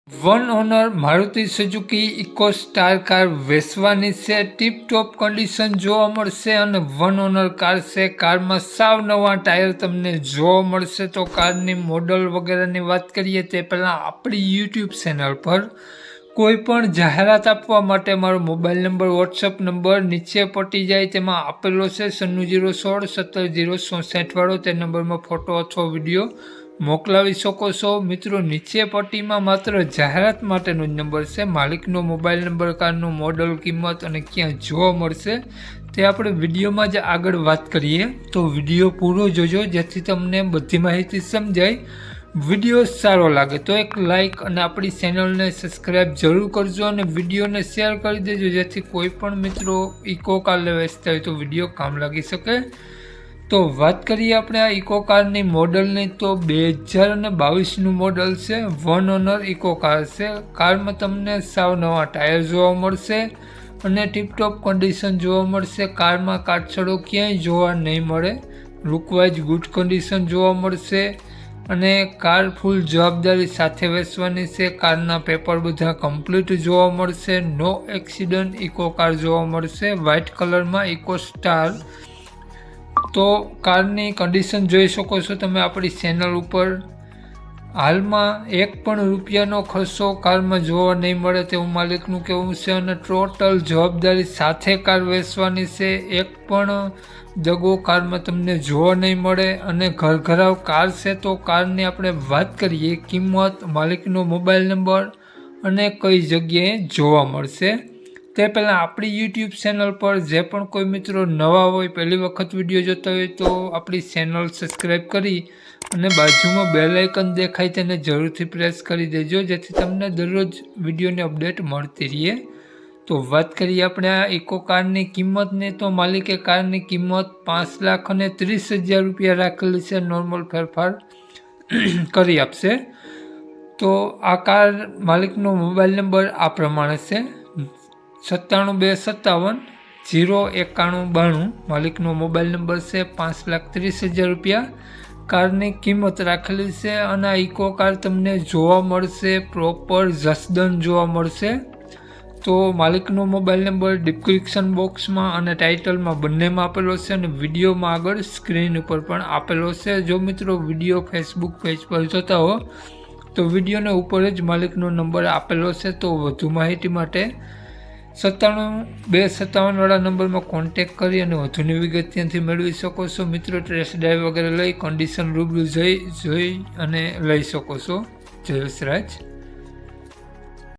One owner Maruti Suzuki Eeco star car વેચવાની છે। Tip ટોપ condition જોવા મળશે અને વન ઓનર કાર છે। કારમાં સાવ નવા ટાયર તમને જોવા મળશે। તો કારની મોડલ વગેરેની વાત કરીએ તે પહેલાં આપણી યુટ્યુબ ચેનલ પર કોઈ પણ જાહેરાત આપવા માટે મારો મોબાઈલ નંબર વોટ્સઅપ નંબર નીચે પટી જાય તેમાં આપેલો છે 9616 વાળો। તે નંબરમાં ફોટો અથવા વિડીયો મોકલાવી શકો છો। મિત્રો નીચે પટ્ટીમાં માત્ર જાહેરાત માટેનો જ નંબર છે। માલિકનો મોબાઈલ નંબર, કારનું મોડલ, કિંમત અને ક્યાં જોવા મળશે તે આપણે વિડીયોમાં જ આગળ વાત કરીએ। તો વિડીયો પૂરો જોજો જેથી તમને બધી માહિતી સમજાય। વિડીયો સારો લાગે તો એક લાઇક અને આપણી ચેનલને સબસ્ક્રાઈબ જરૂર કરજો અને વિડીયોને શેર કરી દેજો જેથી કોઈ પણ મિત્રો ઇકો કાર વેચતા હોય તો વિડીયો કામ લાગી શકે। તો વાત કરીએ આપણે આ ઇકો કારની મોડલની તો 2022નું મોડલ છે। વન ઓનર ઇકો કાર છે। કારમાં તમને સાવ નવા ટાયર જોવા મળશે અને ટીપટોપ કન્ડિશન જોવા મળશે। કારમાં કાટછડો ક્યાંય જોવા નહીં મળે। લુકવાઇઝ ગુડ કન્ડિશન જોવા મળશે અને કાર ફૂલ જવાબદારી સાથે વેચવાની છે। કારના પેપર બધા કમ્પ્લીટ જોવા મળશે। નો એક્સિડન્ટ ઇકો કાર જોવા મળશે વ્હાઇટ કલરમાં ઇકો સ્ટાર। તો કારની કન્ડિશન જોઈ શકો છો તમે આપણી ચેનલ ઉપર। હાલમાં એક પણ રૂપિયાનો ખર્ચો કારમાં જોવા નહીં મળે તેવું માલિકનું કહેવું છે અને ટોટલ જવાબદારી સાથે કાર વેચવાની છે। એક પણ દગો કારમાં તમને જોવા નહીં મળે અને ઘરઘરાવ કાર છે। તો કારની આપણે વાત કરીએ કિંમત, માલિકનો મોબાઈલ નંબર અને કઈ જગ્યાએ જોવા મળશે તે પહેલાં આપણી યુટ્યુબ ચેનલ પર જે પણ કોઈ મિત્રો નવા હોય, પહેલી વખત વિડીયો જોતા હોય તો આપણી ચેનલ સબસ્ક્રાઈબ કરી અને બાજુમાં બેલ આઇકન દેખાય તેને જરૂરથી પ્રેસ કરી દેજો જેથી તમને દરરોજ વિડીયોની અપડેટ મળતી રહે। તો વાત કરીએ આપણે આ ઇકો કારની કિંમતની તો માલિકે કારની કિંમત 5,30,000 રૂપિયા રાખેલી છે। નોર્મલ ફેરફાર કરી આપશે। તો આ કાર માલિકનો મોબાઈલ નંબર આ પ્રમાણે છે 9727 09192। માલિકનો મોબાઈલ નંબર છે। 5,30,000 રૂપિયા કારની કિંમત રાખેલી છે અને આ ઇકો કાર તમને જોવા મળશે પ્રોપર જસદન જોવા મળશે। તો માલિકનો મોબાઈલ નંબર ડિસ્ક્રિપ્શન બોક્સમાં અને ટાઇટલમાં બંનેમાં આપેલો છે અને વિડીયોમાં આગળ સ્ક્રીન ઉપર પણ આપેલો છે। જો મિત્રો વિડીયો ફેસબુક પેજ પર જોતા હો તો વિડીયોને ઉપર જ માલિકનો નંબર આપેલો છે। તો વધુ માહિતી માટે 9727 વાળા નંબરમાં કોન્ટેક કરી અને વધુની વિગત ત્યાંથી મેળવી શકો છો। મિત્રો ટેસ્ટ ડ્રાઈવ વગેરે લઈ કન્ડિશન રૂબરૂ જોઈ અને લઈ શકો છો। જય વસરાજ।